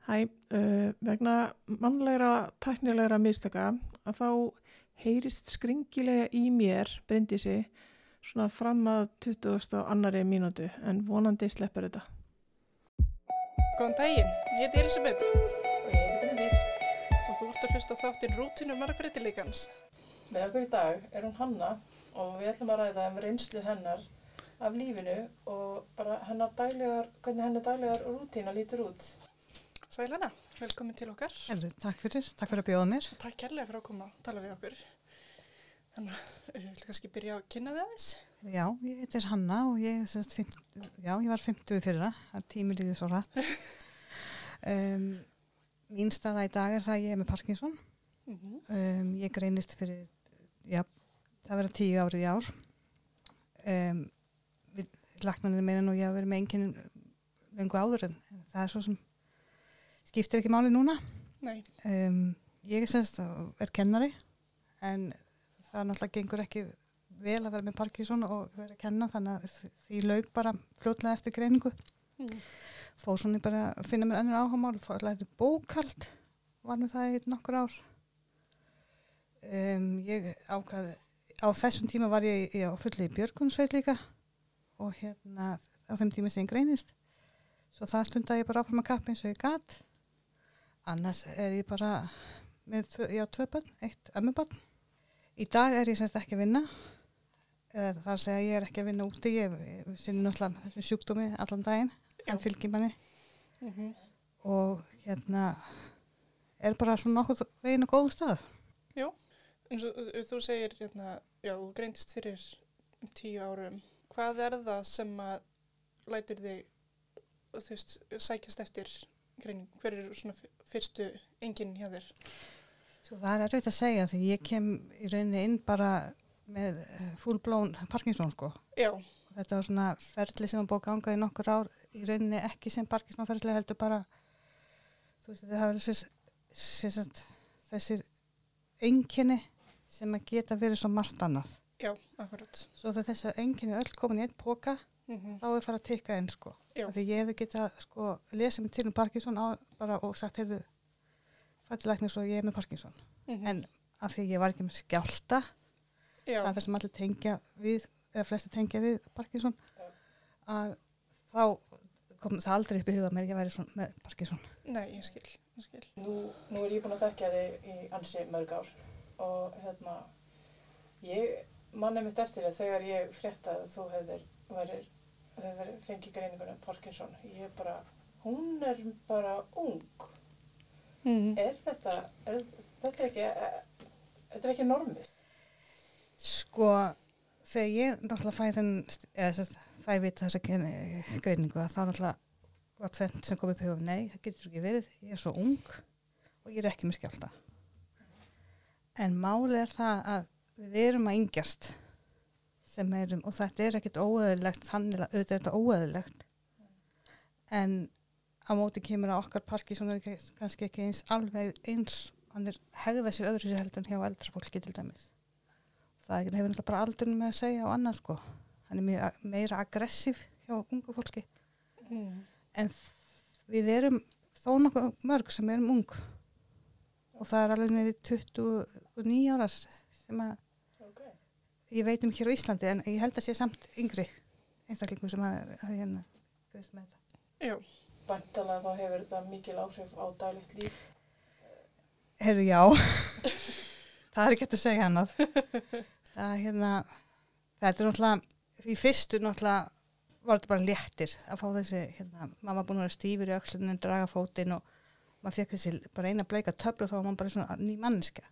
Vegna mannlegra tæknilegra mistaka að þá heyrist skringilega í mér, Bryndísi, svona fram að 22. mínútu, en vonandi sleppur þetta. Góðan daginn, ég heiti Elisabeth. Og ég heiti Bryndís. Og þú ert að hlusta á þáttinn Rútínu margbreytileikans. Með okkur í dag hún Hanna og við ætlum að ræða reynslu hennar af lífinu og bara hvernig hennar daglegar rútína lítur út. Sæl Hanna, velkomin til okkar. Takk fyrir að bjóða mér. Takk kærlega fyrir að koma að tala við okkur. Þannig að ég vil kannski byrja að kynna þig aðeins. Já, ég heitir Hanna og ég var 50 fyrra, að tími líður svo rætt. Mín staða í dag það að ég með Parkinson. Ég greinist fyrir, það verða 10 árið í ár. Læknarnir meina nú ég hafa verið með einkennin löngu áður en það svo sem skiptir ekki máli núna. Nei. Ég er kennari en það náttúrulega gengur ekki vel að vera með Parkinson og vera að kenna þannig að því lauk bara fljótlega eftir greiningu. Fór svona bara að finna mér önnur áhugamál, fór að læra bókhald, var með það í nokkur ár. Ég ákvað, á þessum tíma var ég á fullu í björgunarsveit líka og á þeim tíma sem ég greinist. Svo það stundaði ég bara áfram að kappa eins og ég gat. Annars ég bara með 2 börn, 1 ömmubarn. Í dag ég ekki að vinna. Það að segja ég ekki að vinna úti. Ég sinni náttúrulega þessum sjúkdómi allan daginn. Hann fylgir manni. Og bara svona nokkuð veginn á góðum stað. Já, eins og þú segir, þú greindist fyrir 10 árum. Hvað það sem að lætur þig sækjast eftir greining? Hver svona fyrstu einkennin hjá þér? Svo það erfitt að segja því ég kem í rauninni inn bara með full-blown Parkinson sko. Já. Þetta var svona ferli sem var búið að ganga í nokkur ár í rauninni ekki sem Parkinson ferli heldur bara þetta hafa verið þessir einkenni sem að geta verið svo margt annað. Já, akkurat. Svo þegar þessi einkenni öll komin í einn póka þá farið að tikka inn sko. Því ég hefði getað sko lesið mig til Parkinson bara og sagt fættilæknir svo ég með Parkinson. En af því ég var ekki með skjálta, það er það sem allir tengja við, eða flesti tengja við Parkinson, að þá kom það aldrei upp í huga mér ég væri svona með Parkinson. Nei, ég skil. Nú ég búin að þekkja þig í ansi mörg ár og ég man einmitt eftir að þegar ég frétta að þú hefðir fengið greininguna Parkinson, hún bara ung. Þetta er ekki normið? Sko, þegar ég náttúrulega fæ vita þessa greiningu þá náttúrulega var tvennt sem kom upp í huga, nei, það getur ekki verið, ég er svo ung og ég er ekki með skjálta. En málið það að við erum að yngjast og þetta ekkert óeðlilegt, þannig að auðvitað þetta óeðlilegt. En á móti kemur að okkar Parkinson kannski ekki alveg eins, hann hegða sér öðru sér heldur en hjá eldra fólki til dæmis. Það hefur náttúrulega bara aldurinn með að segja á annað sko. Hann mjög meira aggressív hjá ungu fólki. En við erum þó nokkuð mörg sem erum ung. Og það alveg neyri 29 ára sem að ég veit hér á Íslandi en ég held að sé samt yngri einstaklingum sem að greinst með þetta. Já. Væntanlega þá hefur þetta mikil áhrif á daglegt líf? Heyrðu, já. Það ekki hægt að segja annað. Þetta náttúrulega, í fyrstu náttúrulega var þetta bara léttir að fá þessi, mamma búin að vera stífur í öxlunum, draga fótinn og maður fekk þessi bara eina bleika töflu þá var maður bara svona ný manneskja.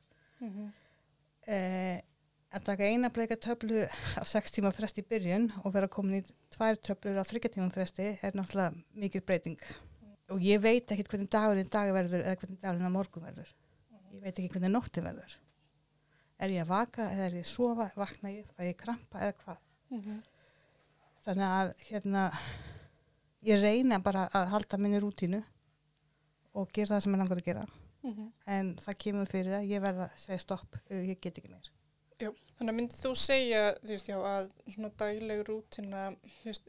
Að taka eina bleika töflu á 6 tíma fresti í byrjun og vera komin í 2 töflur á 3 tíma fresti náttúrulega mikil breyting. Og ég veit ekki hvernig dagurinn í dag verður eða hvernig dagurinn á morgun verður. Ég veit ekki hvernig nóttin verður. Ég að vaka eða ég að sofa, vakna ég, fæ ég krampa eða hvað. Þannig að ég reyna bara að halda minni rútínu og gera það sem ég langar að gera. En það kemur fyrir að ég verða að segja stopp, ég get ekki meir. Já, þannig að myndið þú segja, að svona dagleg rútína,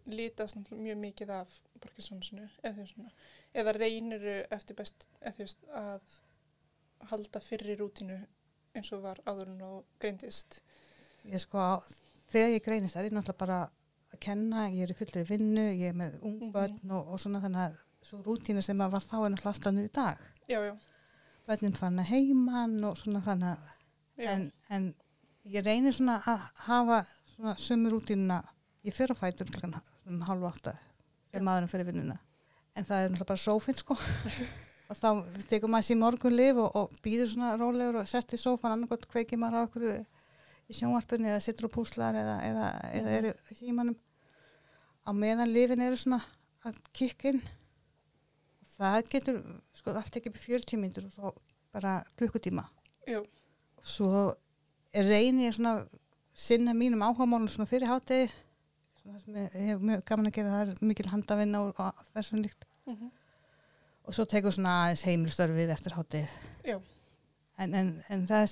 lítast mjög mikið af Parkinsonsinu, eða Eða reynirðu eftir best að halda fyrri rútínu eins og var áður en þú greindist? Ég sko, þegar ég greinist er ég náttúrulega bara að kenna, ég er í fullri vinnu, ég er með ungbörn og svona þannig að svo rútínu sem að var þá er náttúrulega alltaf nýr í dag. Já, já. Börnin fann að heiman og svona þannig að en ég reynir svona að hafa svona sömu rútínuna, ég fer á fætur klukkan 7:30 þegar maðurinn fer í vinnuna. En það er náttúrulega bara sófinn sko. Og þá tekur maður sér morgunlyf og býður svona rólegur og sest í sófan, annarkot kveikir maður á okkur í sjónvarpunni eða situr og púslar eða er í símanum. Á meðan lyfin eru svona að kikka inn. Það getur, sko, allt ekki upp í 40 mínútur og svo bara klukkutíma. Já. Svo reyni ég svona sinna mínum áhugamálum svona fyrir hádegi. Svona sem ég hef mjög gaman að gera, það er mikil handavinna og þessum líkt. Og svo tekur svona aðeins heimilstörfið eftir hádegi. Já. En það er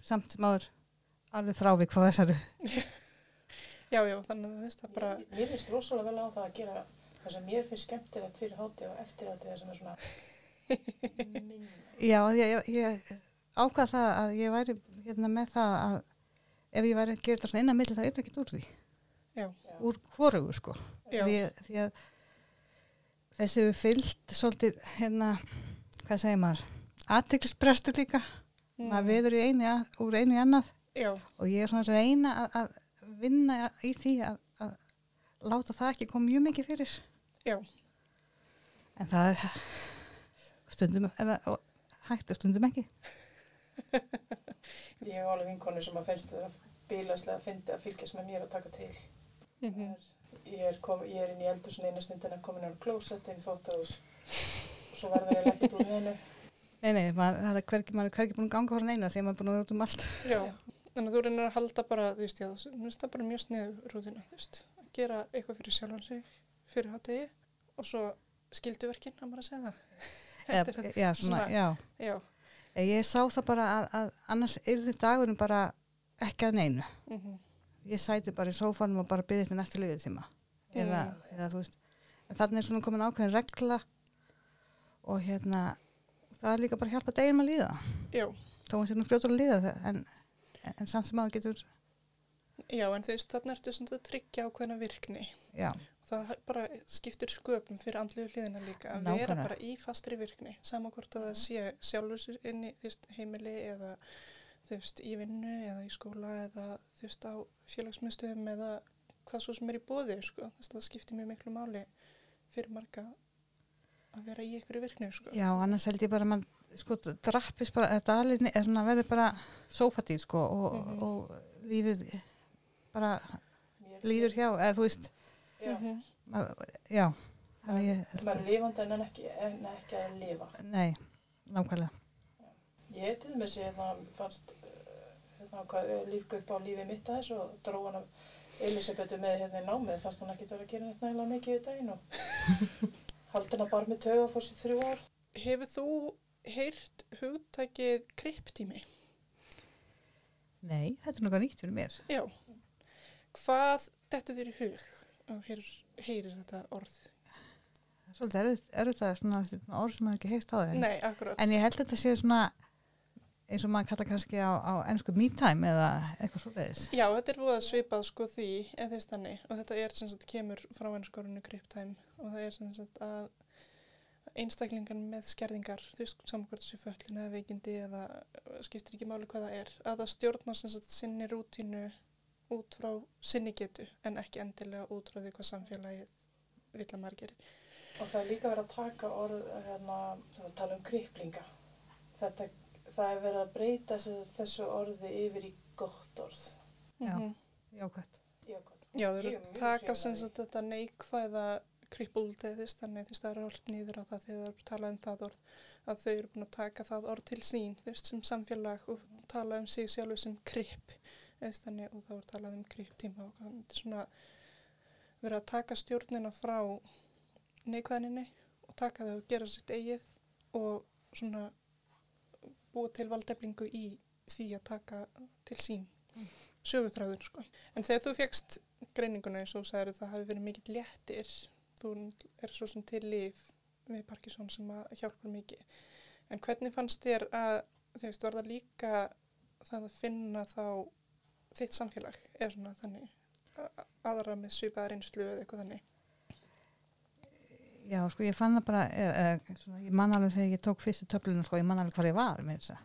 samt sem áður alveg frávik frá þessari. Já, þannig að það bara... Mér finnst rosalega vel á það að gera það sem mér finnst skemmtilegt fyrir hádegi og eftir hádegi sem er svona minna. Já, ég ákvað það að ég væri hérna með það að ef ég væri að gera þetta svona innan milli það er ekkert úr því. Já. Úr hvorugu sko. Já. Því að þessi við fyllt svolítið hérna, hvað segir maður, athyglisbrestur líka. Maður veður úr einu í annað. Já. Og ég er svona að reyna að vinna í því að láta það ekki koma mjög mikið fyrir. Já. En það er stundum hægt og stundum ekki. Ég hef alveg vinkonu sem að finnst það bílaslega að fyndi að fylgjast með mér að taka til. Ég er inn í eldhúsinu eina stundina komin á klósett inn í þvottahús og svo verður ég lett úr hennu. Nei, maður er hvergi búin að ganga frá neina því að maður er búin að vera út um allt. Já, þannig að þú reynir að halda bara, þú veist, það er bara mjög sniðu rútina, þú veist, að gera eitthvað fyrir sjálfan sig, fyrir hádegi og svo skilduverkin, að maður að segja það. Já. Ég sá það bara að annars yrði dagurinn bara ekki að neinu. Ég sæti bara í sófanum og bara byrði til næstu liðutíma. Eða þú veist, en þannig er svona komin ákveðin regla og hérna, það er líka bara að hjálpa deginum að líða. Já. Þó hann sé nú fljótur að líða það, en samt sem að það getur... Já, en þú veist, þarna ertu svona að tryggja ákveðina virkni. Já. Það bara skiptir sköpum fyrir andlegu hliðina líka að vera bara í fastri virkni, sama hvort að það sé sjálfur sér inn í heimili eða þú veist, í vinnu eða í skóla eða þú veist, á félagsmiðstöðum eða hvað svo sem er í boði, sko. Það skiptir mjög miklu máli fyrir marga að vera í einhverju virkni, sko. Já, annars held ég bara að mann, sko, drappist bara, dalinni, eða svona verður bara sófatýr, sko, og lífið bara líður hjá, eða þú veist, já. Það er lifandi en ekki að lifa. Nei, nákvæmlega. Ég til dæmis, fannst lífga upp á lífið mitt aðeins og dró hana Elisabethu með hérna í námið, fannst hún ekkert vera að gera neitt nægilega mikið í daginn og haldi hana bara með tauga fór sér 3 ár. Hefur þú heyrt hugtakið krypptími? Nei, þetta er nokkað nýtt fyrir mér. Já. Hvað dettur þér í hug og heyrir þetta orð? Svolítið það svona orð sem maður ekki heyrt á það. Nei, akkurat. En ég held að þetta sé svona eins og maður kalla kannski á ensku me time eða eitthvað svoleiðis. Já, þetta er voða svipað sko því eða þess þannig og þetta er sem sagt kemur frá enskorinu grip time og það er sem sagt að einstaklingan með skerðingar, þú veist, samkvæmt þessu fötlun eða veikindi eða skiptir ekki máli hvað það er, að það stjórnar sem sagt sinni rútínu út frá sinni getu en ekki endilega út frá því hvað samfélagið vill að maður gerir. Og það er líka verið að taka orð, tala kriplinga. Það er verið að breyta þessu orði yfir í gott orð. Já, jákvæmt. Já, þau eru að taka sem sagt þetta neikvæða crippled þannig það er orð nýður á það þegar það er að tala það orð að þau eru búin að taka það orð til sín sem samfélag og tala sig sjálfur sem kripp þannig og þá er talað kripptíma og það er svona verið að taka stjórnina frá neikvæðninni og taka þau og gera sitt eigið og svona búa til valdeflingu í því að taka til sín söguþráðun sko. En þegar þú fékkst greininguna eins og sagðir það hafi verið mikill léttir, þú er svo sem til lyf við Parkinson sem að hjálpar mikið. En hvernig fannst þér að, þú veist, var það líka það að finna þá þitt samfélag, eða svona þannig, aðra með svipaða reynslu eða eitthvað þannig? Já, sko, ég fann það bara, svona, ég man alveg þegar ég tók fyrstu töfluna, sko, ég man alveg hvar ég var, með þess að,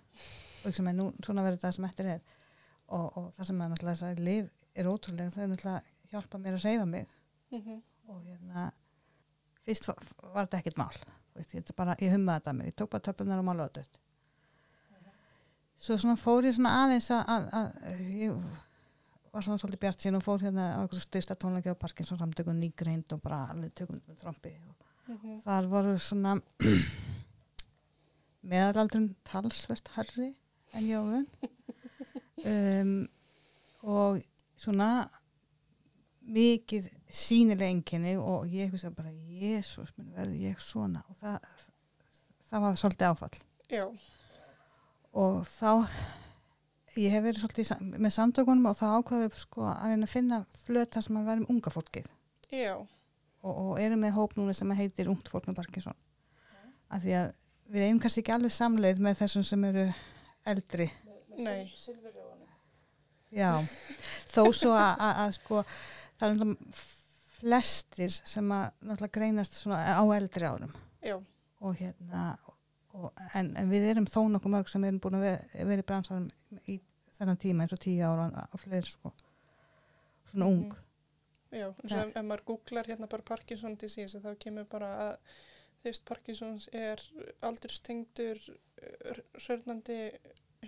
og ekki sem er nú, svona verður það sem eftir er, og það sem er náttúrulega þess að líf er ótrúlega, það er náttúrulega hjálpa mér að hreyfa mig, og hérna, fyrst var þetta ekkert mál, veist, ég hummaði þetta mig, ég tók bara töflunar og málaði dött. Svo svona fór ég svona aðeins að ég var svona svolítið bjart sín og fór hérna á einhverju styrsta tónleiki á Parkinson samtökum nýgreind og bara alveg tökum trompi. Þar voru svona meðalaldurinn talsvert herri en ég á vön. Og svona mikið sýnileg einkenni og ég hugsaði bara, Jesús minn, verður ég svona? Og það var svolítið áfall. Já. Og þá, ég hef verið svolítið með samtökunum og þá ákvaðum við sko að reyna að finna flöt þar sem að verðum unga fólkið. Já. Og erum með hóp núna sem heitir Ungt fólk með Parkinson. Af því að við eigum kannski ekki alveg samleið með þessum sem eru eldri. Nei. Já, þó svo að sko, það er náttúrulega flestir sem að náttúrulega greinast svona á eldri árum. Já. Og hérna, en við erum þó nokkuð mörg sem erum búin að vera í bransanum í þennan tíma eins og 10 ára og fleiri sko, svona ung. Já, eins og ef maður googlar hérna bara Parkinson disease þá kemur bara að þú veist Parkinsons er aldurstengdur hrörnandi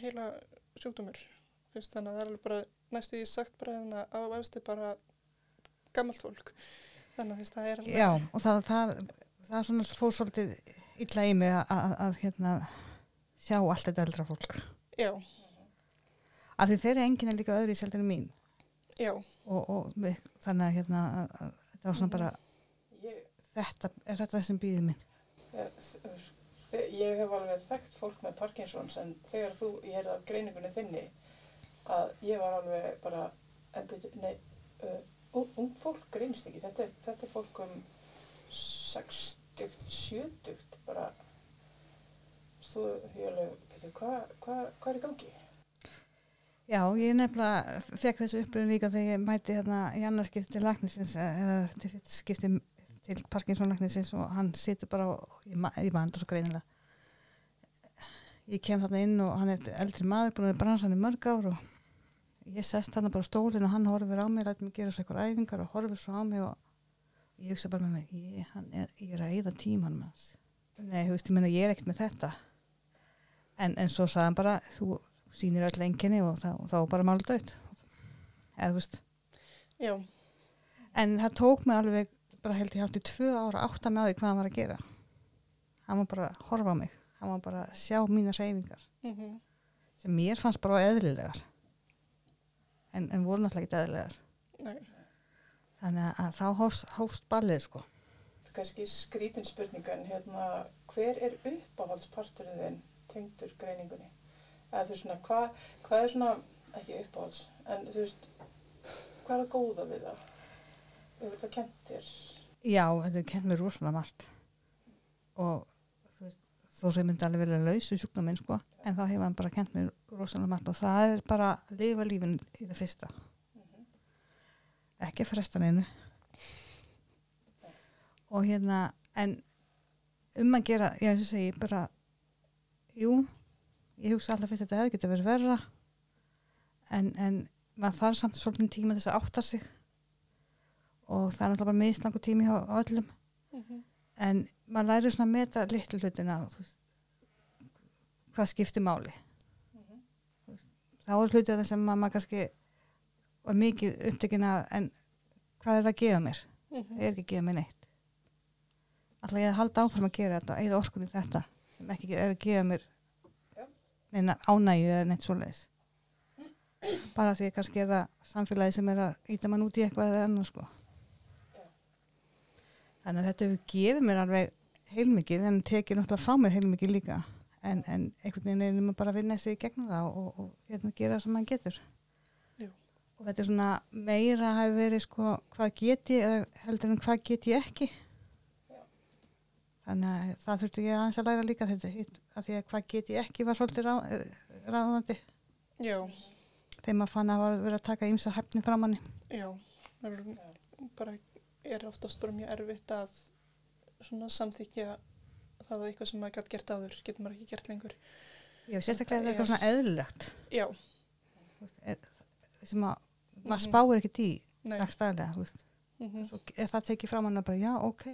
heila sjúkdómur. Þú veist þannig að það er alveg bara næstu því sagt bara þannig að á efstu bara gamalt fólk. Þannig að þess það er alveg... Já, og það svona fór svolítið illa í mig að hérna sjá allt þetta eldra fólk. Já. Af því þeirra enginn er líka öðru í seldinu mín. Já. Og þannig að hérna að þetta var svona bara þetta sem býðið minn. Ég hef alveg þekkt fólk með Parkinsons en þegar ég heyrði af greiningunni þinni að ég var alveg bara ung fólk greinist ekki. Þetta er fólk 60, 70 bara svo ég alveg hvað er í gangi? Já, ég nefnilega fekk þessu upplifun líka þegar ég mæti hérna í annarskipti læknisins eða til skipti til Parkinson læknisins og hann situr bara ég man þetta svo greinilega. Ég kem þarna inn og hann er eldri maður búin að bransa hann í mörg ár og ég sest þarna bara á stólinn og hann horfir á mig, lætur mig gera svo eitthvað æfingar og horfir svo á mig og ég hugsa bara með mig, ég er að eyða tímanum hans. Nei, þú veist, ég er ekkert með þetta. En svo sagði hann bara, þú sýnir öll einkenni og þá bara mála döitt. Eða, þú veist. Já. En það tók mig alveg, bara held ég hátt í 2 ára átta með á því hvað hann var að gera. Hann var bara að horfa á mig. Hann var bara að sjá mínar hreyfingar. Sem mér fannst bara eðlilegar. En voru náttúrulega ekki eðlilegar. Nei. Þannig að þá hófst ballið, sko. Það er kannski skrítin spurningan, hver er uppáhaldsparturinn þinn tengdur greiningunni? Eða þú veist svona, hvað er svona, ekki uppáhalds, en þú veist, hvað er það góða við það? Hefur það kennt þér? Já, þetta er kennt mér rosalega margt. Og þú veist, þó sem ég myndi alveg velja lausu sjúkdóminn, sko, en þá hefur hann bara kennt mér rosalega margt og það er bara að lifa lífinu í það fyrsta. Ekki að fresta neinu. Og en að gera, já þess að segja, bara, ég hugsa alltaf fyrst að þetta hefði getið verið verra, en maður þarf samt svolítið tíma þess að átta sig og það er náttúrulega bara mislangur tími á öllum, en maður lærir svona að meta litlu hlutina og hvað skiptir máli. Það voru hluti að það sem maður kannski var mikið upptekinn af, en hvað er það að gefa mér? Það er ekki að gefa mér neitt. Alltaf ég að halda áfram að gera þetta, eða orkunni þetta, sem ekki er að gefa mér neina ánægju eða neitt svoleiðis. Bara því kannski er það samfélagi sem er að íta mann út í eitthvað eða annað, sko. Þannig að þetta hefur gefið mér alveg heilmikið, en tekið náttúrulega frá mér heilmikið líka. En einhvern veginn er maður bara að vinna sig í gegnum það og gera það sem maður getur. Og þetta er svona meira hafi verið sko hvað get ég eða heldur en hvað get ég ekki. Þannig að það þurfti ég aðeins að læra líka þetta hitt, af því að hvað get ég ekki var svolítið ráðandi. Já, Þegar maður fann að vera að taka ýmsa hæfni fram manni. já. Það bara er oftast bara mjög erfitt að svona samþykja það að eitthvað sem maður gætt gert áður getur maður ekki gert lengur. Já, sérstaklega er eitthvað svona eðlilegt. Já, Sem að maður spáir ekkert í nei. dagstæðlega, þú veist. Svo er það tekið fram hann að bara, já, ok.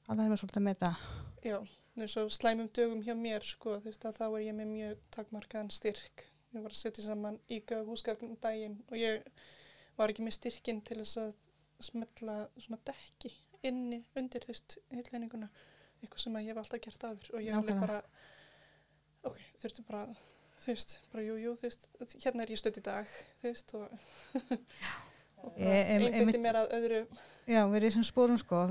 Það er mér svolítið með þetta. Já, eins og slæmum dögum hjá mér, sko, þú veist að þá er ég með mjög takmarkaðan styrk. Ég var að setja saman ígaf húsgagn daginn og ég var ekki með styrkinn til þess að smetla svona dekki undir, þú veist, hilleininguna. Eitthvað sem að ég hef alltaf gert áður og ég alveg bara, ok, þurfti bara, þú veist, bara jú, þú veist, hérna er ég stödd í dag, þú veist, og einbytti mér að öðru. Já, við erum í þessum spórum, sko,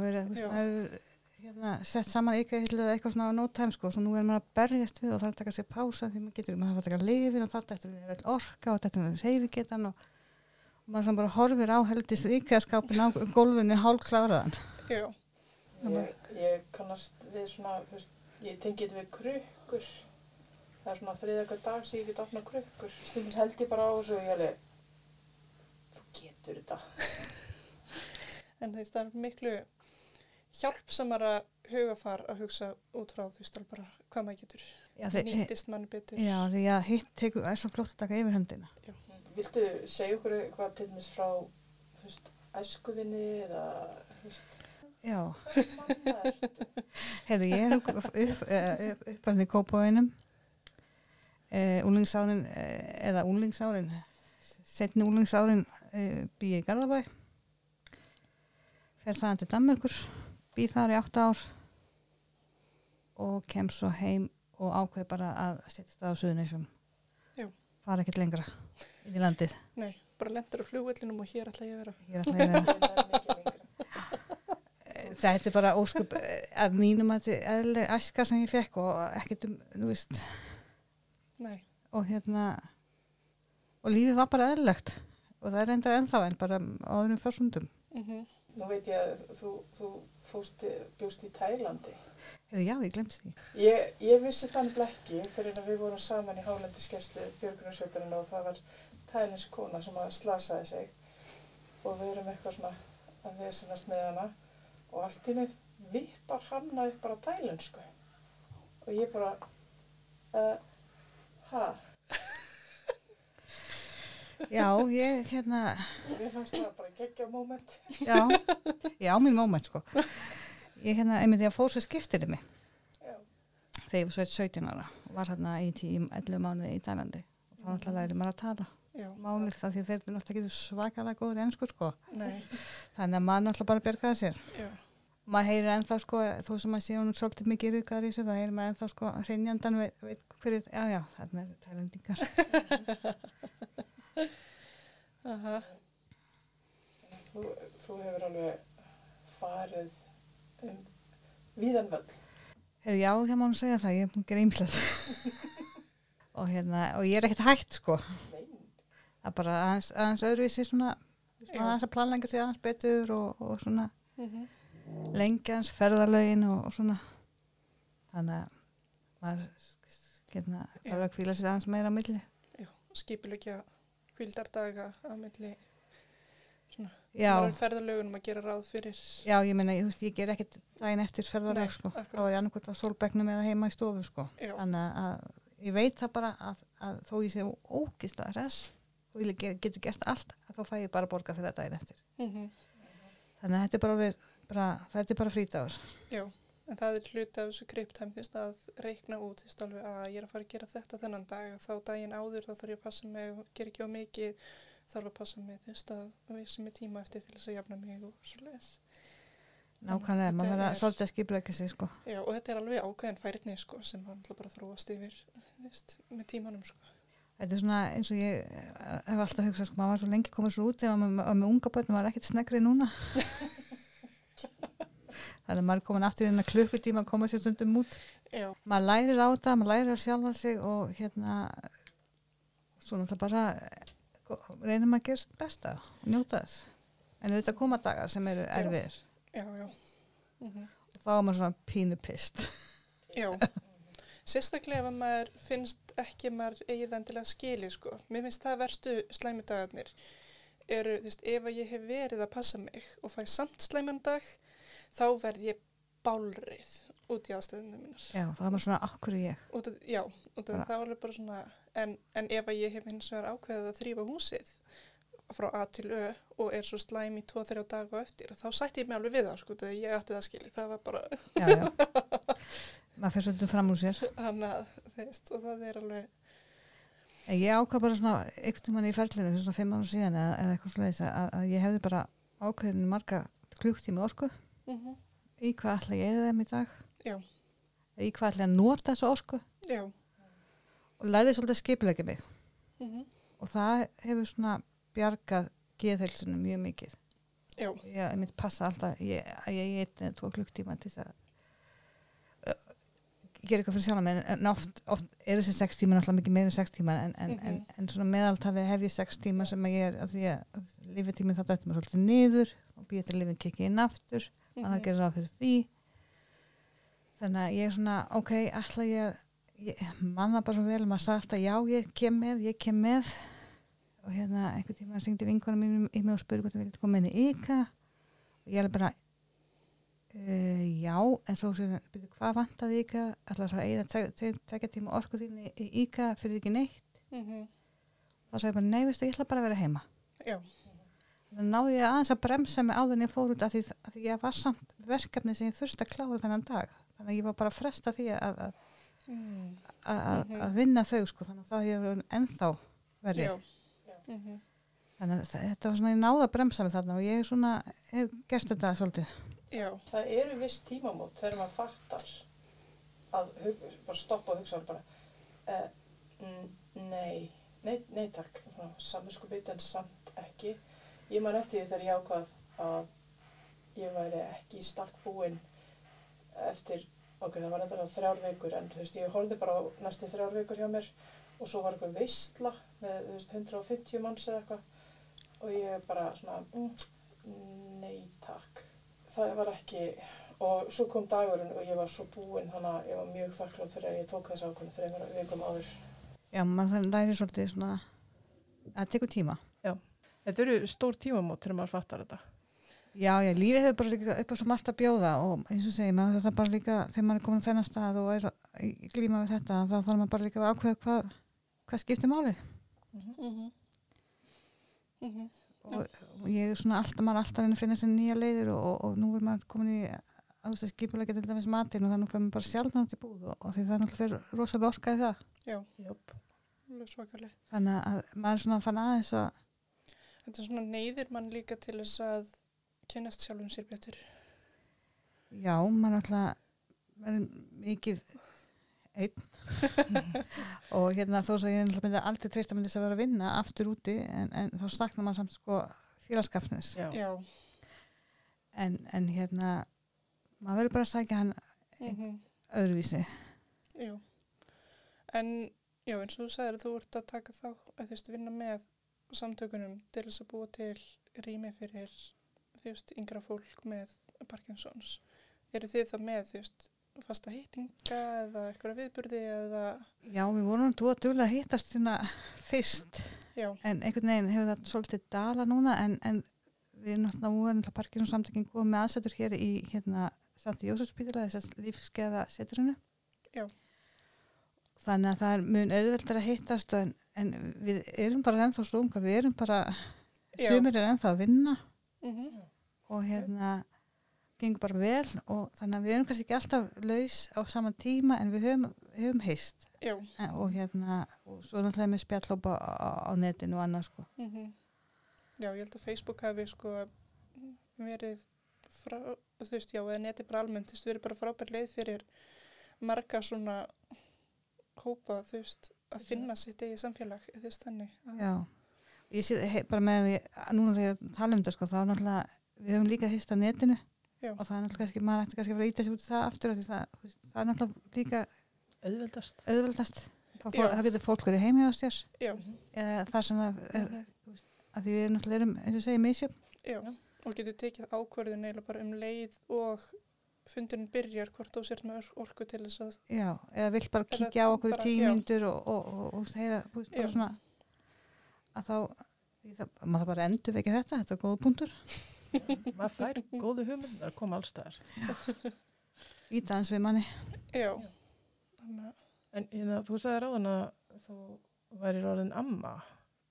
sett saman eitthvað svona á no time, sko, svo nú er maður að berjast við og það er að taka sér pása því maður þarf að taka lyfin og þetta er vel orka og þetta er hreyfigetan og maður svona bara horfir á heldist íkæðaskápin á gólfinu hálfkláraðan. Já. Ég kannast við svona, ég tengi þetta við krukkur. Það er svona þriðja hver dag sem ég get opnað krukkur. Stundum held ég bara á þessu og ég alveg, þú getur þetta. En það er miklu hjálpsamara hugafar að hugsa út frá þú veist alveg bara hvað maður getur. Nýtist manni betur. Já, því að hitt er svo flott að taka yfir höndina. Já. Viltu segja okkur eitthvað til dæmis frá æskuðinni eða, Já. hvað mamma ertu? Heyrðu, ég er uppalinn í Kópavoginum. Úlingsárin, seinni úlingsárin bý ég í Garðabæ. Fer þaðan til Danmerkur, bý þar í 8 ár og kem svo heim og ákveð bara að setjast á Suðurnesjum. Já. Fara ekkert lengra inn í landið. Nei, bara lendur á flugvellinum og hér ætla ég að vera. Hér ætla ég að vera. Þetta er bara óskup af mínum að þetta er eðlileg æska sem ég fekk og ekkert þú veist. Nei. Og og lífið var bara eðlilegt og það er reyndar ennþá en bara á öðrum forsundum. Nú veit ég að þú bjóst í Tælandi. Já, ég glemst því. Ég vissi þann blekki fyrir að við vorum saman í Hálendisgæslu björgunarsveitarinn og það var tælensk kona sem að slasaði sig og við erum eitthvað svona að vesenast með hana og allt í einu vippar hana upp bara tælensku og ég bara, Já, ég Mér fannst það bara geggjað moment. Já, mín moment, sko. Ég einmitt ég fór sér skiptirði mig. Já. Þegar ég var 17 ára og var í 10-11 mánuði í Tælandi. Og þá náttúrulega læri maður að tala. Já. Málið það því þeir eru náttúrulega ekki svakalega góður í ensku, sko. Nei. Þannig að maður náttúrulega bara bjargaði sér. Já. Maður heyrir ennþá, sko, þó sem maður sé hún svolítið mikið ryðgar í þessu, þá heyrir maður ennþá, sko, hreinjandan veit hverjir, já, þarna eru Tælendingar. Þú hefur alveg farið víðan völl. Já, það má nú segja það, ég er búin að gera ýmislegt. og ég er ekkert hætt, sko. Nei. Það er bara aðeins öðruvísi svona aðeins að planlægja sig aðeins betur og svona lengja aðeins ferðalögin og svona. Þannig að maður bara að hvíla sér aðeins meira á milli. Já, skipuleggja hvíldardaga á milli svona. Já. Maður er ferðalögunum að gera ráð fyrir. Já, ég meina, ég ger ekkert daginn eftir ferðalög, sko. Akkurat. Þá er ég annarkvæmt á sólbekknum eða heima í stofu, sko. Já. Þannig að ég veit það bara að þó ég sé ógeðslega hress og ég geti gert allt, þá fæ ég bara borga fyrir það daginn eftir. Þannig að þetta er bara frídagur. Já, en það er hluti af þessu griptime, þú veist, að reikna út, þú veist, alveg að ég er að fara að gera þetta þennan dag, þá daginn áður þá þarf ég að passa mig og gera ekki á mikið, þarf að passa mig, þú veist, að vissi mig tíma eftir til þess að jafna mig og svoleiðis. Nákvæmlega, maður þarf að svolítið að skipuleggja sig, sko. Já, og þetta er alveg ákveðin færni, sko, sem hann bara þróast yfir, þú veist, með tímanum, sko. Þetta er svona eins og ég hef alltaf hugsað, sko, maður var svo lengi komið svo út ef maður með unga börn, maður var ekkert sneggri núna. Þannig að maður er komin aftur inn að klukkutíma að koma sér stundum út. Já. Maður lærir á þetta, maður lærir að sjálfa sig og svo náttúrulega bara reynir maður að gera sitt besta og njóta þess. En auðvitað koma dagar sem eru erfiðir. Já. Og þá er maður svona pínu pist. Já. Sérstaklega ef maður finnst ekki maður eigið endilega skilið, sko. Mér finnst það verstu slæmudagarnir eru, þú veist, ef að ég hef verið að passa mig og fæ samt slæman dag, þá verð ég bálreið út í aðstæðunum mínar. Já, þá er maður svona, akkur ég. Út af það er alveg bara svona, en ef að ég hef hins vegar ákveðið að þrífa húsið frá A til Ö og er svo slæm í 2-3 daga á eftir, þá sætti ég mig alveg við það, sko, þegar ég átti það skilið, það var bara... Já. Maður fyrir svolítið fram úr sér. Þannig að, þeist, og það er alveg... Ég ákvað bara svona, einhvern veginn í ferlinu fyrir svona 5 ára síðan eða eitthvað svoleiðis að ég hefði bara ákveðin marga klukktíma orku. Í hvað ætla ég eða þeim í dag? Já. Í hvað ætla ég að nota þessu orku? Já. Og lærði svolítið að skipulegja mig. Og það hefur svona bjargað geðheilsunum mjög mikið. Já. Ég mitt passa alltaf að ég 1-2 klukktíma til þess að gera eitthvað fyrir sjálf mig, en oft er þessi 6 tíma náttúrulega mikið meira en 6 tíma en svona meðaltali hef ég 6 tíma sem að ég er, að því að lífetíminn þá dættum maður svolítið niður og býða til að lífinn kikki inn aftur og það gerir ráð fyrir því. Þannig að ég er svona, ok, ætla ég manna bara svo vel maður sagði alltaf, já, ég kem með og hérna einhvern tíma hringdi vinkona mínum í mig og spurði hvort það vilja koma inn í IKA og ég er bara já, en svo sér hvað vantaði IKA, allar að eyða 2 tíma orku þín í IKA fyrir ekki neitt. Það sagði bara, nei, veistu, ég ætla bara að vera heima. Já. Þannig náði ég aðeins að bremsa mig áður en ég fór út af því ég var samt verkefni sem ég þurfti að klára þennan dag. Þannig að ég var bara að fresta því að vinna þau, sko, þannig að þá ég var ennþá verri. Þannig að þetta var svona, ég náði að bremsa mig þarna og ég svona, hef gert þetta svolítið. Já. Það eru viss tímamót þegar maður fattar að bara stoppa og hugsa bara nei takk, samviskubit en samt ekki. Ég man eftir því þegar ég ákvað að ég væri ekki í stakk búin eftir, ok, það var nefnilega 3 vikur en þú veist, ég horfði bara á næstu 3 vikur hjá mér og svo var eitthvað veisla með, þú veist, 150 manns eða eitthvað og ég bara svona, nei takk. Það var ekki, og svo kom dagurinn og ég var svo búin, þannig að ég var mjög þakklátt fyrir að ég tók þess ákvörðun 3 vikum áður. Já, maður læri svolítið svona, að tekur tíma. Já, þetta eru stór tímamót þegar maður fattar þetta. Já, lífið hefur bara líka upp á svo margt að bjóða og eins og segir maður þetta bara líka, þegar maður er komin á þennan stað og er í glíma við þetta, þá þarf maður bara líka að ákveða hvað skiptir máli. Og ég er svona maður alltaf reyna að finna sér nýja leiðir og nú er maður komin í að skipuleggja til dæmis matinn og þannig fyrir maður bara sjálf nátt í búð og því það er náttúrulega fyrir rosalega orka í það. Já, svakalega. Þannig að maður er svona fann aðeins að... Þetta er svona neyðir mann líka til þess að kynnast sjálfum sér betur. Já, maður alltaf verður mikið einn og hérna þó svo ég myndi aldrei treysta myndi þess að vera að vinna aftur úti en þá saknar maður samt sko félagskapsins. Já. En hérna maður verður bara að sækja hann öðruvísi. Já. En já, eins og þú sagðir þú ert að taka þá að þú veist vinna með samtökunum til þess að búa til rými fyrir þú veist yngra fólk með Parkinsons. Eru þið þá með þú veist fasta hittinga eða eitthvað viðburði eða... Já, við vorum duglega að hittast hérna fyrst. Já. En einhvern veginn hefur það svolítið dala núna en við náttúrulega Parkinsons samtökin komið með aðsetur hér í hérna St. Jósefsspítala, þess að lífskeiða seturinu. Já. Þannig að það er mun auðveldar að hittast en við erum bara ennþá svo unga, við erum bara sumir er ennþá að vinna og hérna gengur bara vel og þannig að við erum kannski ekki alltaf laus á saman tíma en við höfum hist. Já. Og hérna og svo náttúrulega með spjallhópa á netinu og annað sko. Já, ég held að Facebook hafi sko verið frá, þú veist, já, eða neti bara almennt, þú veist, verið bara frábær leið fyrir marga svona hópa, þú veist, að finna sitt eigið samfélag, þú veist, þannig. Já, ég sé bara með núna þegar ég tala um þetta, sko, þá náttúrulega, við höfum líka hist á netinu og það er náttúrulega maður ætti kannski að vera að íta sig út í það aftur, því það er náttúrulega líka auðveldast. Það getur fólk verið heim hjá sér, eða þar sem það er, að því við náttúrulega erum, eins og segja, misjöfn. Já, og getur tekið ákvörðun eiginlega bara um leið og fundurinn byrjar hvort þú sér með orku til þess að Já, eða vill bara Eða kíkja á okkur bara- 10 já. mínútur og heyra, þú veist, bara Já. svona að maður það bara endur vekja þetta er góða punktur. Maður fær góðu hugmynd að koma allstaðar. Íta hans við manni. já. Þannig að En þú sagði ráðan að þú værir orðin amma.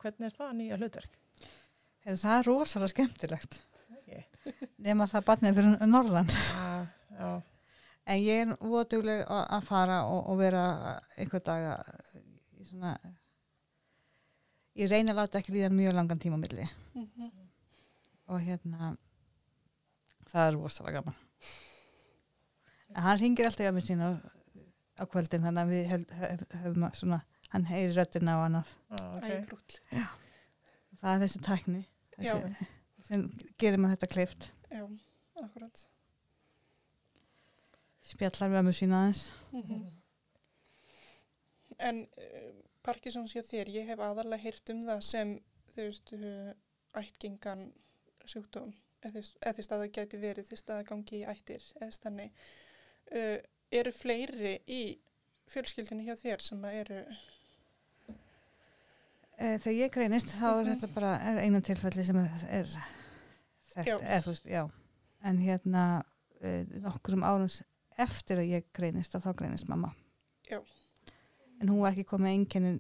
Hvernig er það nýja hlutverk? Það er rosalega skemmtilegt. Okay. Nema það barnið fyrir norðan. Já. En ég er voðdugleg að fara og vera einhver daga í svona, ég reyni að láta ekki líða mjög langan tíma á milli og það er rosalega gaman. En hann hringir alltaf hjá mér sína á kvöldin, þannig að við höfum svona, hann heyri röddina og annað. Okay. ægrúll. Það er þessi tækni sem gerir maður þetta kleift. Já, akkurat. Spjallar við að mjög sína aðeins. En Parkinsons hjá þér, ég hef aðalega heyrt það sem, þú veist, ættgengan sjúkdóm, eða þú veist að það gæti verið, þú veist að það gangi í ættir, eða þannig. Eru fleiri í fjölskyldinni hjá þér sem eru... Þegar ég greinist, þá er þetta bara einu tilfelli sem er þekkt, eða þú veist, já. En nokkrum árum eftir að ég greinist, þá greinist mamma. Já. En hún var ekki komið einkennin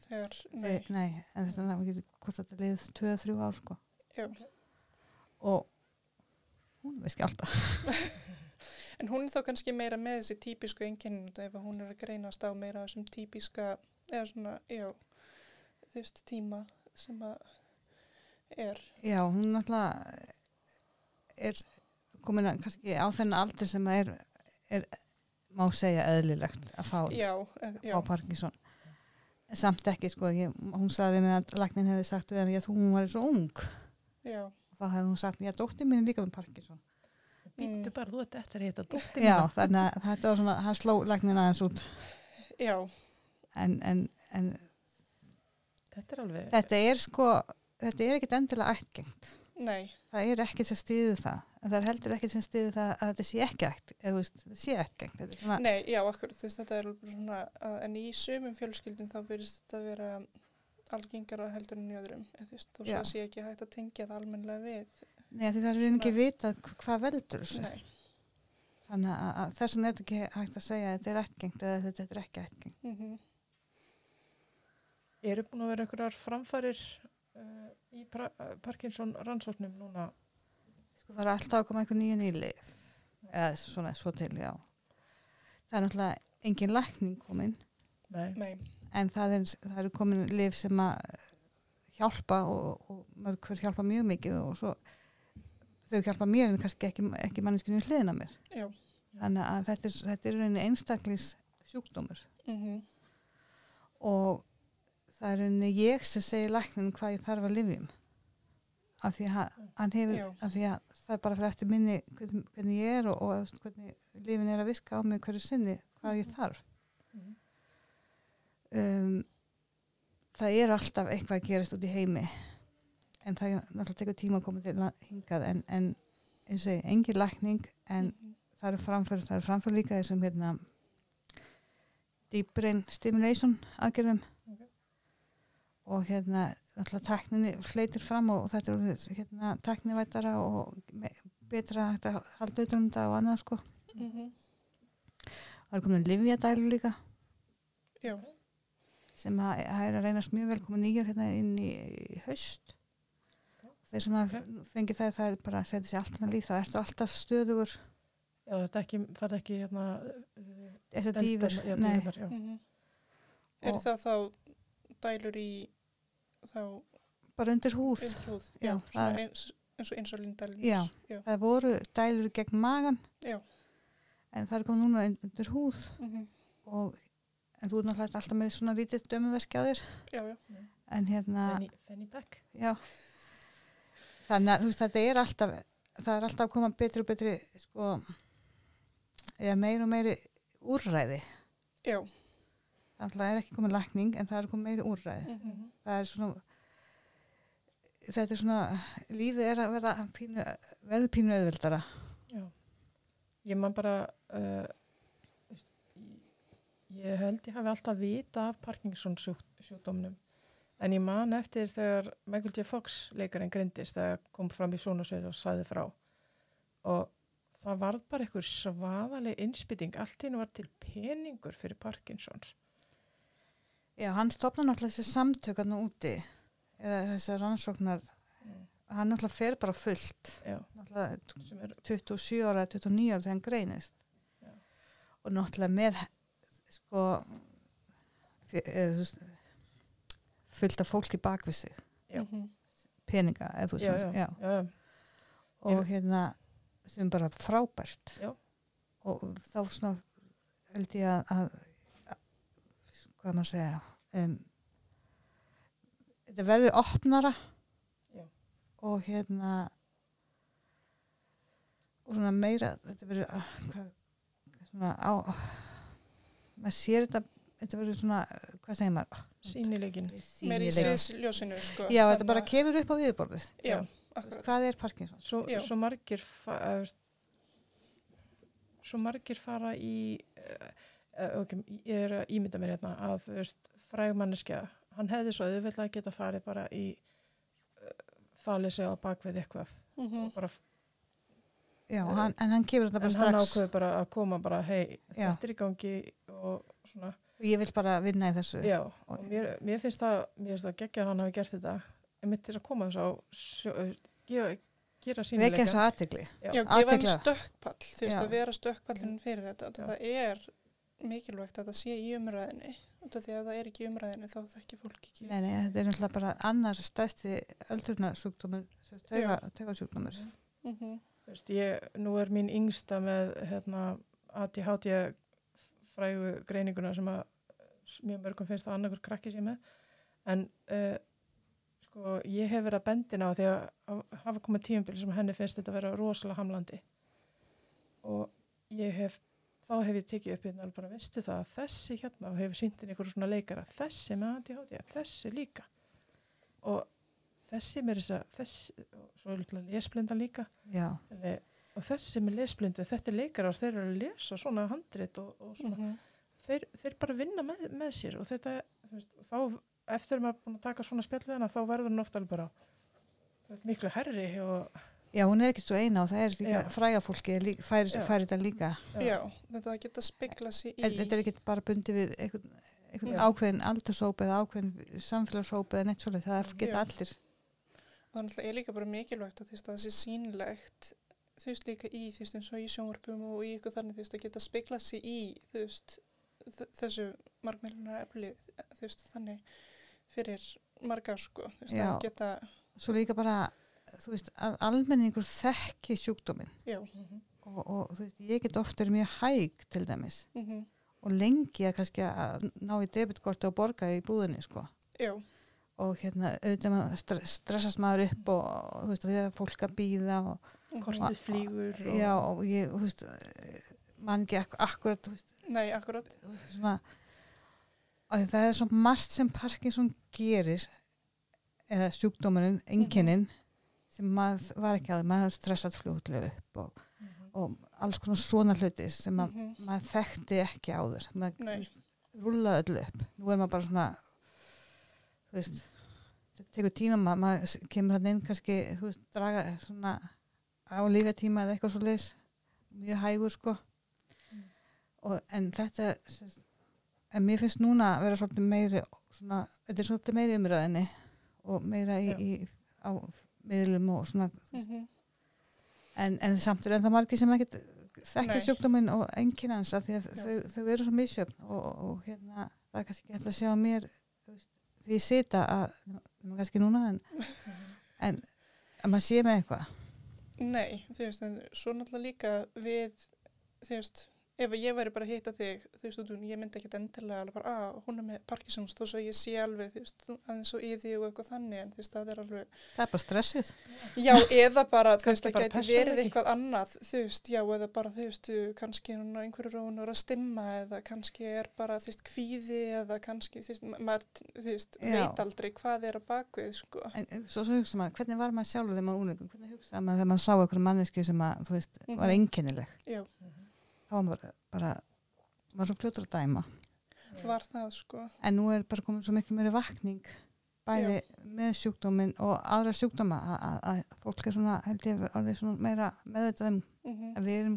Þegar, nei, en þetta getur hvort þetta liðið 2-3 ár, sko. Já. Og hún veist ekki alltaf. En hún er þá kannski meira með þessi típisku einkennin, ef hún er að greinast á meira þessum típiska, eða svona, já, þú veist, tíma sem að er. Já, hún náttúrulega er komin að, kannski á þennan aldur sem er má segja eðlilegt að fá Parkinson. Samt ekki, sko, hún sagði við mig að læknin hefði sagt við henni að hún var svo ung. Já. Og þá hefði hún sagt, já, dóttir mín er líka með Parkinson. Býttu bara, þú ert eftir að heita dóttir mín. Já, þannig að þetta var svona, hann sló læknin aðeins út. Já. En þetta er alveg... Þetta er ekkit endilega ættgengt. Nei. Það er ekkit sem styður það. En það er heldur ekkit sem styður það að þetta sé ekki ætt, eða þú veist, þetta sé ættgengt. Nei, já, akkurat, þetta er alveg svona, en í sumum fjölskyldum þá virðist þetta vera algengara heldur en í öðrum, þú veist, og svo sé ekki hægt að tengja það almennilega við. Nei, því það er ekki vita hvað veldur þessu. Nei. Þannig að þess vegna er þetta ekki hægt að segja að þetta er ættgengt eða þetta er ekki ættgengt. Eru búin að vera einhverjar framfarir í Parkinson rannsóknum núna? Sko það er alltaf að koma einhver nýja nýlif, eða svona svo til, já. Það er náttúrulega engin lækning komin. Nei. En það eru komin lyf sem að hjálpa og mörg hver hjálpa mjög mikið og svo þau hjálpa mér en kannski ekki manneskinu hliðina mér. Já. Þannig að þetta er rauninni einstaklis sjúkdómur. Og það er rauninni ég sem segir lækninu hvað ég þarf að lyfjum. Af því að hann hefur, af því að það er bara fyrir eftir minni hvernig ég er og hvernig lyfin er að virka á mig hverju sinni, hvað ég þarf. Það er alltaf eitthvað að gerast út í heimi en það er náttúrulega tekur tíma að koma til hingað en eins og segi, engin lækning en það eru framför líka þessum deep brain stimulation aðgerðum og náttúrulega tækninni fleitir fram og þetta er tæknivætara og betra að halda utan um þetta og annað sko. Það er komin lyfjadælu líka. Já. Sem að er að reynast mjög vel koma nýjur inn í haust. Þeir sem að fengi það er bara að setja sér alltaf líf, þá ertu alltaf stöðugur. Já, það er ekki Þetta dýfur, nei. Er það þá dælur í þá bara undir húð. Undir húð, já. Eins og insulíndælur. Já, það voru dælur gegn magan. Já. En það er komið núna undir húð en þú er náttúrulega alltaf með svona lítið dömuveski á þér. Já. En Fanny pack. Já. Þannig að þú veist, það er alltaf að koma betri og betri, sko, eða meiri og meiri úrræði. Já. Það er ekki komið lækning, en það er komið meiri úrræði. Það er svona, lífið er að verða pínu auðveldara. Já. ég man bara, ég held ég hafi alltaf vita af Parkinson sjúkdómnum, en ég man eftir þegar Michael J. Fox leikarinn greindist, þegar kom fram í sjónvarpsviðtali og sagði frá, og það varð bara einhver svaðaleg innspýting, allt í einu var til peningur fyrir Parkinsons. Já, hann stofnar náttúrulega þessi samtökarna úti, eða þessar rannsóknar, hann náttúrulega fer bara fullt, náttúrulega 27 ára, 29 ára þegar hann greinist. Já. Og náttúrulega með, sko, fullt af fólki bakvið sig, Já. peninga, eða þú sem, Já. Og hérna, sem bara frábært. Já. Og þá svona, held ég að hvað maður segja, þetta verður opnara. Já. Og hérna og svona meira, þetta verður svona maður sér þetta verður svona, hvað segir maður? Sýnilegin. Meir í sviðsljósinu, sko. Já, þetta bara kemur upp á viðborðið. Já, akkurat. Hvað er Parkinson? Svo margir fara í ég er að ímynda mér hérna að fræg manneskja, hann hefði svo auðveldlega að geta farið bara í falið sig á bakvið eitthvað og bara Já, en hann kemur þetta bara strax. En hann ákveður bara að koma bara, hei, þetta er í gangi og svona. Og ég vil bara vinna í þessu. Já, og mér finnst það geggjað að hann hafi gert þetta. Ég mitt til að koma þess á, gera sýnileika. Vekja þessu athygli. Já, gefa hann stökkpall, þú veist, að vera stökkpallin fyrir þetta. Það er mikilvægt að það sé í umræðinni. Því að ef það er ekki í umræðinni þá þekkir fólk ekki. Nei, þetta er náttúrulega bara annar stærsti öldrunarsjúkdómur, taugasjúkdómur. Nú er mín yngsta með ADHD frægu greininguna sem að mjög mörgum finnst að annarkur krakki sé með, en sko ég hef verið að bendina á því að hafa komið tímabil sem henni finnst þetta að vera rosalega hamlandi og þá hef ég tekið upp hérna bara, veistu það að þessi hérna og hefur sýnt inn einhverju svona leikara, þessi með ADHD, þessi líka og þessi með þessi, svo er litla lesblinda líka. Já. Og þessi með lesblindu, þetta er leikarar, þeir eru að lesa svona handrit og svona, þeir bara vinna með sér og þetta, þá, eftir maður búin að taka svona spjall við hana, þá verður hann ofta alveg bara miklu herri og... Já, hún er ekki svo eina og það er líka frægafólki, færi þetta líka. Já, þetta geta speglað sig í... Þetta er ekki bara bundið við einhvern ákveðin aldurshóp eða ákveðin samfélagshóp eða neitt svolítið, það geta allir. Og þannig er líka bara mikilvægt að það sé sýnilegt þú veist líka í þú veist eins og í sjónvarpum og í eitthvað þannig þú veist að geta speglað sig í þú veist þessu margmiðlunar efli þú veist þannig fyrir marga sko þú veist að geta svo líka bara þú veist að almenningur þekki sjúkdóminn og þú veist ég get oft verið mjög hæg til dæmis og lengi að kannski að ná í debitkorti og borga í búðinni sko og hérna auðvitað stressast maður upp og þú veist þegar fólk að bíða og kortið flýgur já og ég þú veist man ekki akkurat þú veist nei akkurat svona og það er svo margt sem Parkinson gerir eða sjúkdómurinn einkennin sem maður var ekki aður maður stressat fljótlega upp og alls konar svona hluti sem maður þekkti ekki áður maður rúllaði öllu upp nú er maður bara svona þú veist, þetta tekur tíma maður kemur hann inn kannski þú veist, draga svona á lífatíma eða eitthvað svo leis mjög hægur sko en þetta en mér finnst núna að vera svolítið meiri svona, þetta er svolítið meiri umræðinni og meira á miðlum og svona en samt er það margir sem ekki þekki sjúkdóminn og einkennans af því að þau eru svo misjöfn og hérna, það er kannski ekki hægt að sjá mér því ég sita kannski núna en að maður sé með eitthvað Nei, þú veist, en svo náttúrulega líka við, þú veist, ef ég væri bara að hitta þig, þú veist, ég myndi ekki endilega alveg bara, hún er með Parkinsons, þó svo ég sé alveg, þú veist, aðeins og í því og eitthvað þannig, en þú veist, það er alveg... Það er bara stressið. Já, eða bara, þú veist, það gæti verið eitthvað annað, þú veist, já, eða bara, þú veist, kannski einhverju rónur að stimma, eða kannski er bara, þú veist, kvíði, eða kannski, þú veist, maður, þú veist, veit aldrei hvað er á bakvið, sko. En svo hugsa maður, hvernig var maður sjálfur þegar maður unglingum, hvernig hugsaði maður þegar maður sá einhverju mannesku sem að, þú veist, var einkennileg? Já. þá var maður svo fljótur að dæma. Var það, sko. En nú bara komin svo miklu meiri vakning bæði með sjúkdóminn og aðra sjúkdóma að fólk svona, held ég, orðið svona meira meðvitað að við erum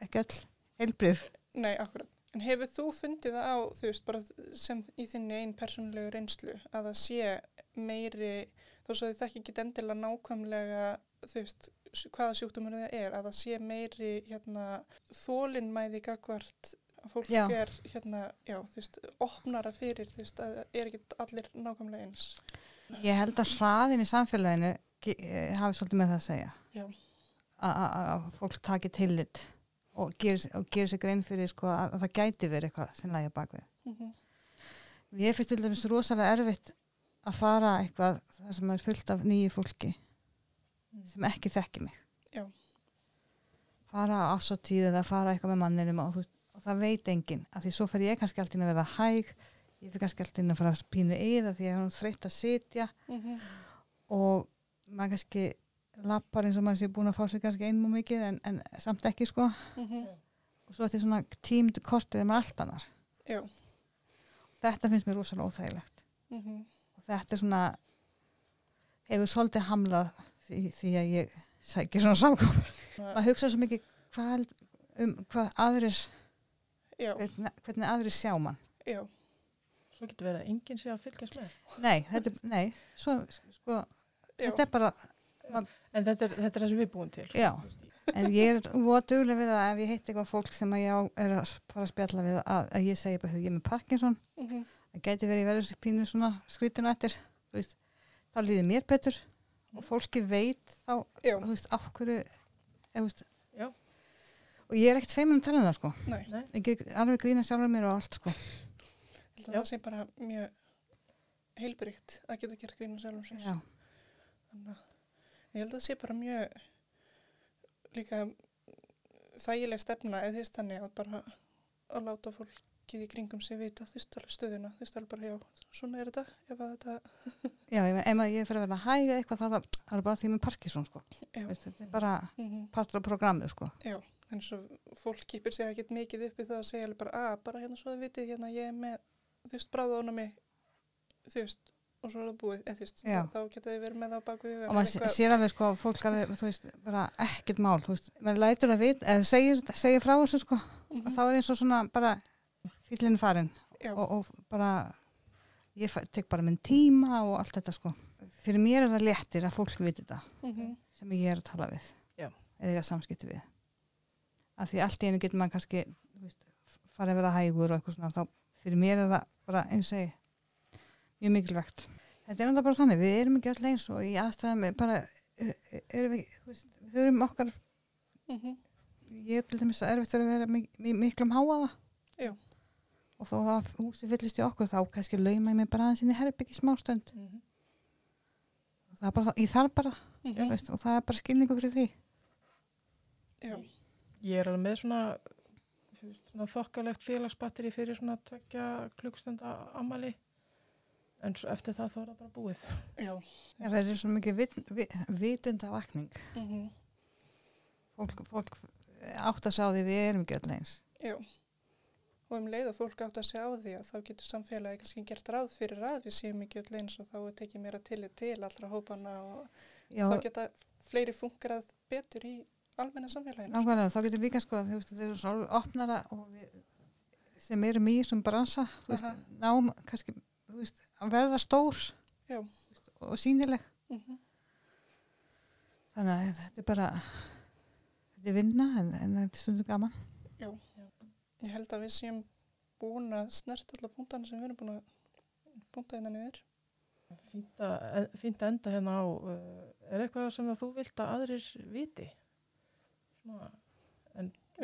ekki öll heilbrigð. Nei, akkurat. En hefur þú fundið það á, þú veist, bara sem í þinni einn persónulegu reynslu, að það sé meiri, þó svo þið þekki ekki endilega nákvæmlega, þú veist, hvaða sjúkdómur það að það sé meiri, þolinmæði gagvart að fólk þú veist, opnara fyrir, þú veist, að ekki allir nákvæmlega eins. Ég held að hraðin í samfélaginu hafi svolítið með það að segja. Já. Að fólk taki tillit og gerir sig grein fyrir sko, að það gæti verið eitthvað sem lægja bakvið. Ég finnst til dæmis rosalega erfitt að fara eitthvað þar sem er fullt af nýju fólki sem ekki þekki mig. Já. Fara á ásatíð eða fara eitthvað með manninum og það veit enginn, af því svo fer ég kannski alltaf að vera hæg, ég fer kannski alltaf að fara að pínu yða því að ég er þreytt að sitja og maður kannski lappar eins og maður sé búin að fá sér kannski einmú mikið en samt ekki sko og svo eftir svona tímundu kortir er maður allt annar. Já. Þetta finnst mér rosalega óþægilegt og þetta er svona hefur svolítið hamlað því að ég sækir svona samkomur. Maður hugsa svo mikið hvað aðrir hvernig aðrir sjá mann. Já. Svo getur verið að enginn sé að fylgjast með. Nei, svo sko þetta er bara en þetta er það sem við búum til. Já, en ég er dugleg við að ef ég hitt eitthvað fólk sem ég er að fara að spjalla við að ég segi bara, ég er með Parkinson það gæti verið í verður pínu svona skrítinu eftir, þú veist, þá líður mér betur og fólki veit þá, þú veist, af hverju þú veist og ég er ekkert feimin að tala um það, sko. Nei. Ég get alveg grína sjálfur mér og allt, sko. Það sé bara mjög heilbrygt að geta gert grína sjálfum sér. Já. Þannig að ég held að það sé bara mjög líka þægileg stefna eða þú veist þannig að bara að láta fólkið í kringum sig vita þú veist alveg stöðuna, þú veist alveg bara já, svona er þetta, ef að þetta Já, ef ég fyrir að vera hæga eitthvað þá er bara því með Parkinson, sko. Veist, þetta er bara partur af programmið, sko. Já, en svo fólk kýpir sér ekkert mikið upp í það að segja alveg bara hérna svo þið vitið, hérna ég er með þú veist bráðónami, þú veist og svo er það búið, þú veist, þá geta þið verið með það á baku huga. Og maður sér alveg sko að fólk alveg, þú veist, bara ekkert mál, þú veist, maður lætur að vita, eða segir frá þessu sko, og þá er eins og svona bara fíllinn farinn og bara, ég tek bara minn tíma og allt þetta sko. Fyrir mér er það léttir að fólk viti þetta, sem ég er að tala við, eða ég er samskipti við. Af því allt í einu getur maður kannski, þú veist, fara að vera hægur og eitthvað svona, þá fyrir mér er það bara eins og mjög mikilvægt. Þetta er náttúrulega bara þannig, við erum ekki öll eins og í aðstæðum bara erum við, þú veist, við þurfum okkar ég er til dæmis að erfitt að vera miklum háaða og þó að húsi fyllist í okkur þá kannski lauma ég mig bara aðeins inn í herbyggi smástönd það er bara það, ég þarf bara veist, og það er bara skilningu fyrir því. Já. Ég er alveg með svona þokkalegt félagsbatteri fyrir svona 2 klukkstunda ammali en svo eftir það þá er það bara búið. Já. Það verður svo mikið vitundavakning. Fólk átt að sjá því við erum ekki öll eins. Já. Og leið að fólk átt að sjá því að þá getur samfélagi kannski gert ráð fyrir að við séum ekki öll eins og þá tekið meira tillit til allra hópana og þá geta fleiri fungerað betur í almenna samfélaginu. Nákvæmlega, þá getur líka sko að þetta er svo opnara og við sem erum í þessum bransa, þú veist, nám kannski, þú veist, að verða stór veist, og sýnileg. Þannig að þetta er bara þetta er vinna en þetta er stundum gaman. Já. Ég held að við séum búin að snert alla punktana sem við erum búin að punkta hérna niður. Fínt að enda hérna á er eitthvað sem þú vilt að aðrir viti?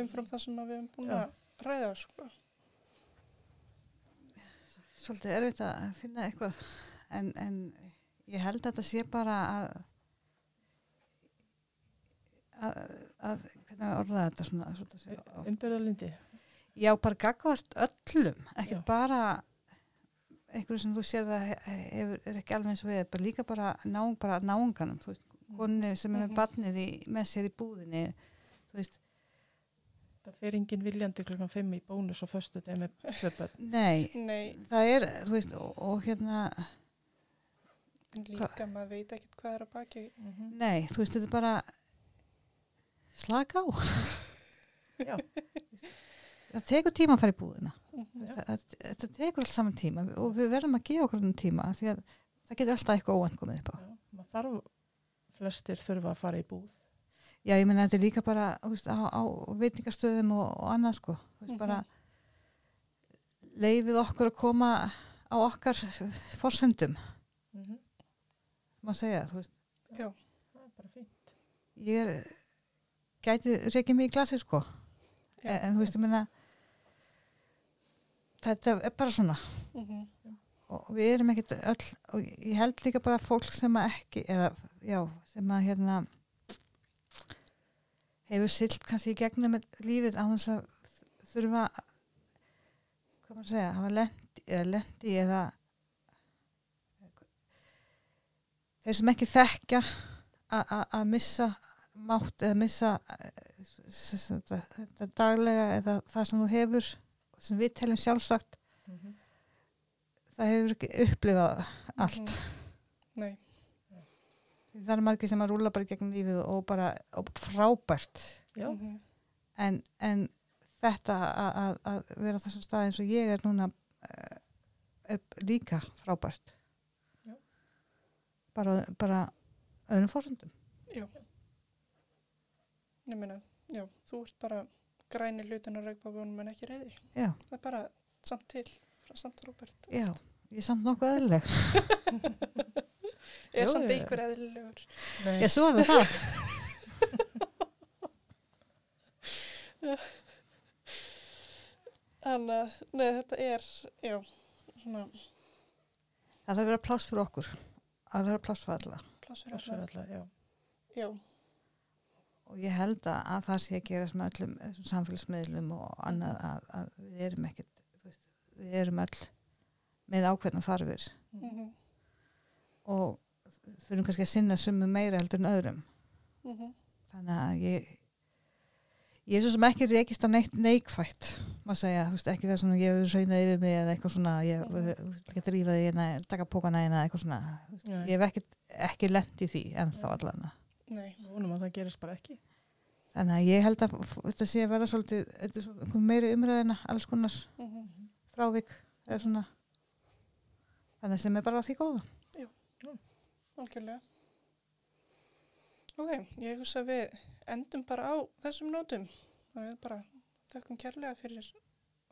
Umfram það sem við erum búin að ræða sko. Svolítið erfitt að finna eitthvað en ég held að þetta sé bara að hvernig orða þetta svona umbyrðalindi. Já, bara gagnvart öllum, ekki bara einhverju sem þú sér það er ekki alveg eins og við, bara líka bara náunganum, þú veist, konu sem er með barnið með sér í búðinni, þú veist, Það fer enginn viljandi klukkan 5 í bónus og föstudegi með 2 börn. Nei, það þú veist, og hérna, en líka maður veit ekkert hvað er að baki. nei, þú veist, þetta er bara slaka á. Já. Það tekur tíma að fara í búðina. Mhm. Þetta tekur allt saman tíma og við verðum að gefa okkur um tíma því að það getur alltaf eitthvað óvænt komið upp á. Já, maður þarf, flestir þurfa að fara í búð. Já, ég meina þetta er líka bara þú veist, á veitingastöðum og annað sko. Þú veist, bara leifið okkur að koma á okkar forsendum, má segja, þú veist. Já. Það er bara fínt. Ég gæti rekið mig í glasi sko. En þú veist, ég meina þetta er bara svona. Og við erum ekkert öll, og ég held líka bara fólk sem að ekki, eða, já, sem að hérna hefur siglt kannski í gegnum lífið á þess að þurfa, hvað maður segja, hafa lendi eða þeir sem ekki þekkja að missa mátt eða missa þetta daglega eða það sem þú hefur, sem við teljum sjálfsagt, það hefur ekki upplifað allt. Nei. Það er margir sem að rúla bara í gegnum lífið og bara og frábært. Já. En þetta að vera á þessum stað eins og ég er núna er líka frábært. Já. bara öðrum forsendum. Já. Ég meina, já, þú ert bara græni hlutin á regnboganum en ekki rauði. Já. Það er bara samt til, samt Róbert. Já, ég er samt nokkuð eðlileg. Ég er Jú, samt jú. einhver eðlilegur. Já, svo er það. Þannig að, nei, þetta er, já, svona Það þarf að vera pláss fyrir okkur. Það þarf að vera pláss fyrir alla. pláss fyrir Pláss fyrir alla. alla, já. Já, Og ég held að það sé að gera með öllum þessum samfélagsmiðlum og annað að við erum ekkert, þú veist, við erum öll með ákveðna þarfir og þurfum kannski að sinna sumu meira heldur en öðrum. Þannig að ég er svo sem ekki rekist á neitt neikvætt, má segja, þú veist, ekki það sem ég hefur raunað yfir mig eða eitthvað svona, ég vil ekki drífa því hérna, taka pókana hérna, eitthvað svona. Nei. Ég hef ekki lent í því ennþá allan. nei, Vonum að það gerist bara ekki. Þannig að ég held að þetta sé að vera svolítið, þetta er svo meiri umræðina, alls konar frávik eða svona. Þannig sem er bara því góða. algjörlega. Ok, ég hugsa að við endum bara á þessum nótum. Og við bara þökkum kærlega fyrir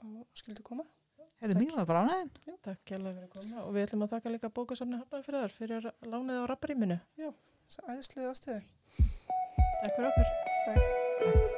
að skildu koma. Heyrðu, mín var bara ánægðin. Takk kærlega fyrir að koma og við ætlum að taka líka bókasafni Hafnarfjarðar fyrir lánið á rapparíminu. Æðislega aðstöðu. Takk fyrir okkur. Takk. Takk.